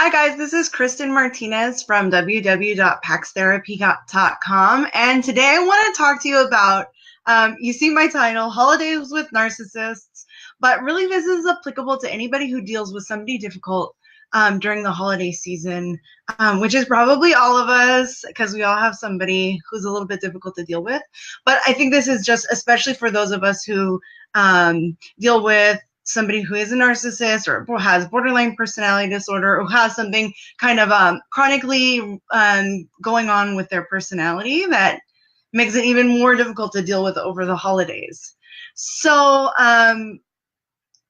Hi guys, this is Kristen Martinez from www.paxtherapy.com, and today I want to talk to you about, you see my title, Holidays with Narcissists, but really this is applicable to anybody who deals with somebody difficult during the holiday season, which is probably all of us because we all have somebody who's a little bit difficult to deal with. But I think this is just especially for those of us who deal with somebody who is a narcissist or has borderline personality disorder or has something kind of chronically going on with their personality that makes it even more difficult to deal with over the holidays. So I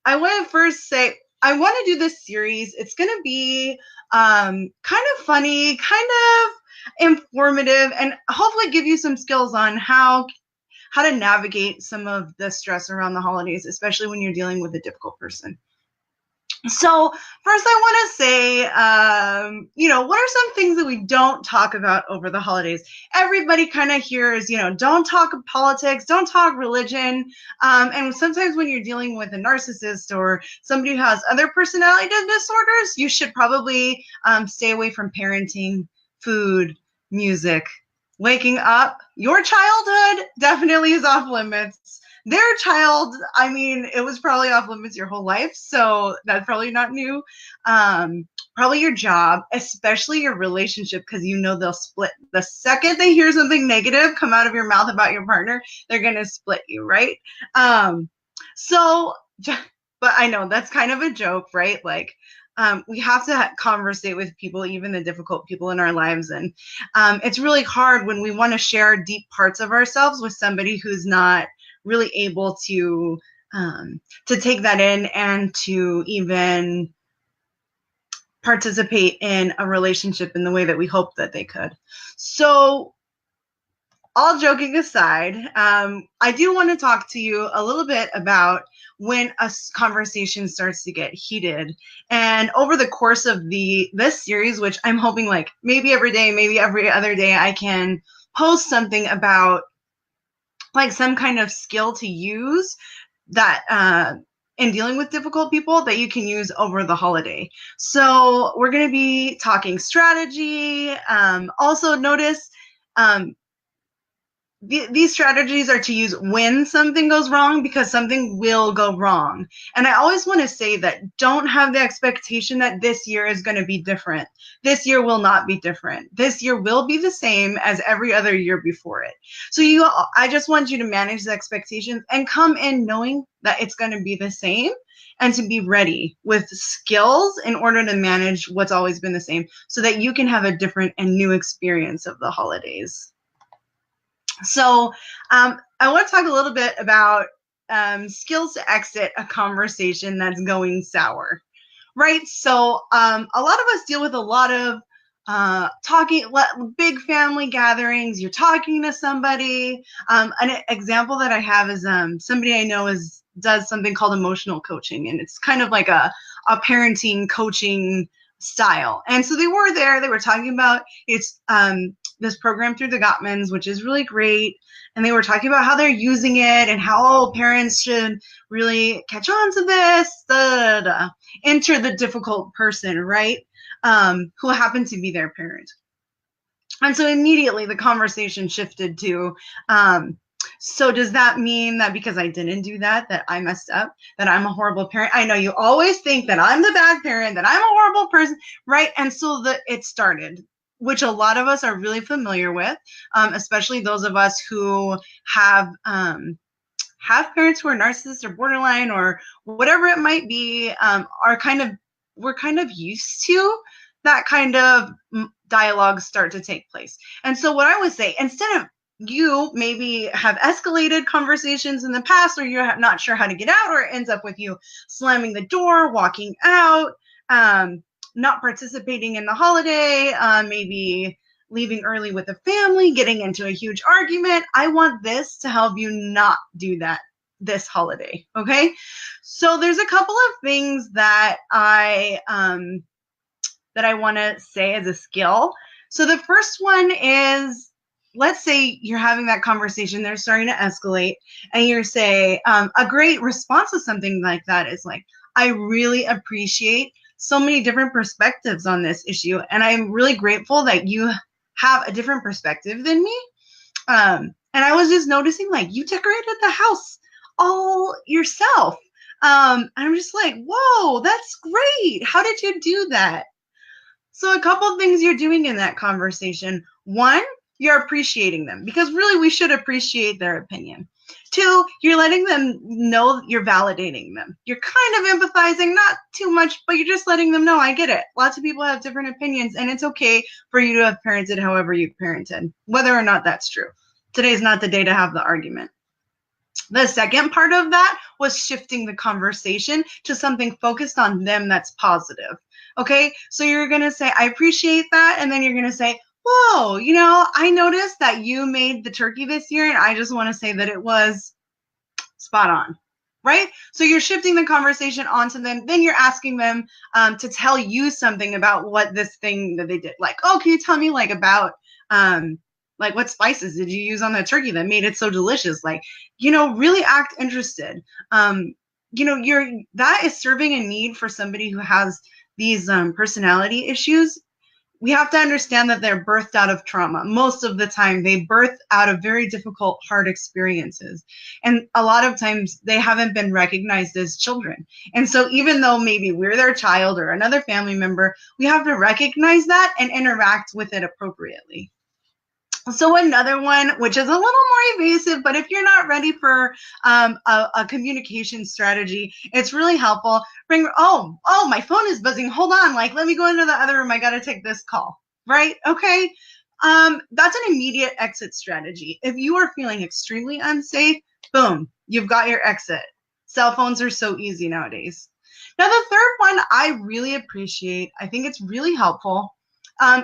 want to first say I want to do this series. It's going to be kind of funny, kind of informative, and hopefully give you some skills on how to navigate some of the stress around the holidays, especially when you're dealing with a difficult person. So first I want to say, what are some things that we don't talk about over the holidays? Everybody kind of hears, don't talk politics, don't talk religion. And sometimes when you're dealing with a narcissist or somebody who has other personality disorders, you should probably stay away from parenting, food, music, waking up. Your childhood definitely is off limits. Their child, it was probably off limits your whole life, so that's probably not new. Probably your job, especially your relationship, because they'll split. The second they hear something negative come out of your mouth about your partner, they're going to split you, right? But I know that's kind of a joke, right? Like, we have to conversate with people, even the difficult people in our lives. And it's really hard when we want to share deep parts of ourselves with somebody who's not really able to take that in and to even participate in a relationship in the way that we hope that they could. So all joking aside, I do want to talk to you a little bit about when a conversation starts to get heated. And over the course of this series, which I'm hoping like maybe every day, maybe every other day, I can post something about like some kind of skill to use that in dealing with difficult people that you can use over the holiday. So we're going to be talking strategy. Also notice these strategies are to use when something goes wrong, because something will go wrong. And I always want to say that don't have the expectation that this year is going to be different. This year will not be different. This year will be the same as every other year before it. So I just want you to manage the expectations and come in knowing that it's going to be the same, and to be ready with skills in order to manage what's always been the same, so that you can have a different and new experience of the holidays. So I want to talk a little bit about skills to exit a conversation that's going sour, right? So a lot of us deal with a lot of big family gatherings. You're talking to somebody. An example that I have is somebody I know does something called emotional coaching, and it's kind of like a parenting coaching style. And so they were talking about this program through the Gottmans, which is really great. And they were talking about how they're using it and how parents should really catch on to this, enter the difficult person, right? Who happened to be their parent. And so immediately the conversation shifted to, so does that mean that because I didn't do that I messed up, that I'm a horrible parent? I know you always think that I'm the bad parent, that I'm a horrible person, right? And so it started, which a lot of us are really familiar with, especially those of us who have parents who are narcissists or borderline or whatever it might be. We're kind of used to that kind of dialogue start to take place. And so what I would say, instead of you maybe have escalated conversations in the past, or you're not sure how to get out, or it ends up with you slamming the door, walking out, not participating in the holiday, maybe leaving early with the family, getting into a huge argument. I want this to help you not do that this holiday, okay? So there's a couple of things that I want to say as a skill. So the first one is, let's say you're having that conversation, they're starting to escalate, and you're saying, a great response to something like that is like, I really appreciate so many different perspectives on this issue. And I'm really grateful that you have a different perspective than me. And I was just noticing, like, you decorated the house all yourself. And I'm just like, whoa, that's great. How did you do that? So a couple of things you're doing in that conversation. One, you're appreciating them, because really we should appreciate their opinion. Two, you're letting them know you're validating them. You're kind of empathizing, not too much, but you're just letting them know, I get it. Lots of people have different opinions, and it's okay for you to have parented however you parented, whether or not that's true. Today's not the day to have the argument. The second part of that was shifting the conversation to something focused on them that's positive. Okay, so you're going to say, I appreciate that. And then you're going to say, whoa, you know, I noticed that you made the turkey this year, and I just want to say that it was spot on. Right? So you're shifting the conversation onto them. Then you're asking them to tell you something about what this thing that they did. Like, oh, can you tell me like about like what spices did you use on the turkey that made it so delicious? Like, you know, really act interested. You know, that is serving a need for somebody who has these personality issues. We have to understand that they're birthed out of trauma. Most of the time, they birth out of very difficult, hard experiences. And a lot of times, they haven't been recognized as children. And so even though maybe we're their child or another family member, we have to recognize that and interact with it appropriately. So another one, which is a little more evasive, but if you're not ready for a communication strategy, it's really helpful. Oh, my phone is buzzing. Hold on, like, let me go into the other room. I got to take this call, right? Okay. That's an immediate exit strategy. If you are feeling extremely unsafe, boom, you've got your exit. Cell phones are so easy nowadays. Now, the third one I really appreciate, I think it's really helpful,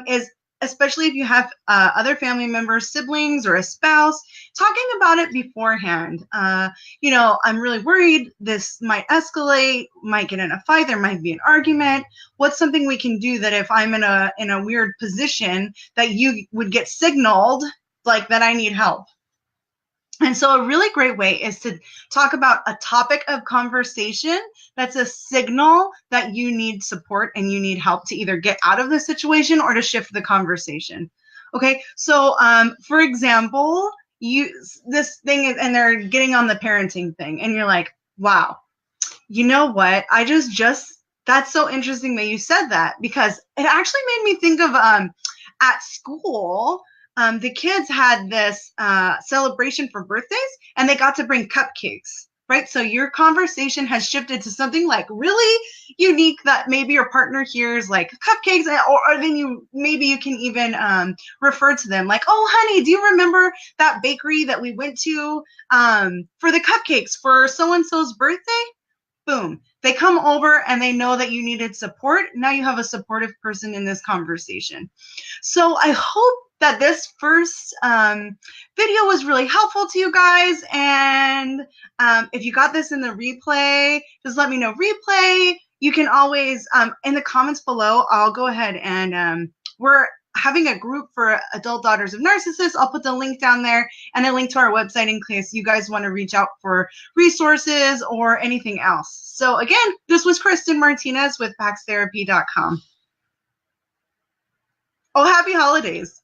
is especially if you have other family members, siblings, or a spouse, talking about it beforehand. You know, I'm really worried this might escalate, might get in a fight, there might be an argument. What's something we can do that if I'm in a weird position that you would get signaled like that I need help? And so a really great way is to talk about a topic of conversation that's a signal that you need support and you need help to either get out of the situation or to shift the conversation. Okay, so for example, this thing is, and they're getting on the parenting thing, and you're like, wow, you know what? That's so interesting that you said that, because it actually made me think of at school. The kids had this celebration for birthdays, and they got to bring cupcakes, right? So your conversation has shifted to something like really unique that maybe your partner hears, like cupcakes, or then maybe you can even refer to them like, oh, honey, do you remember that bakery that we went to for the cupcakes for so-and-so's birthday? Boom. They come over and they know that you needed support. Now you have a supportive person in this conversation. So I hope that this first video was really helpful to you guys. And if you got this in the replay, just let me know. Replay, you can always, in the comments below, I'll go ahead and we're having a group for adult daughters of narcissists. I'll put the link down there and a link to our website in case you guys want to reach out for resources or anything else. So again, this was Kristen Martinez with PaxTherapy.com. Oh, happy holidays.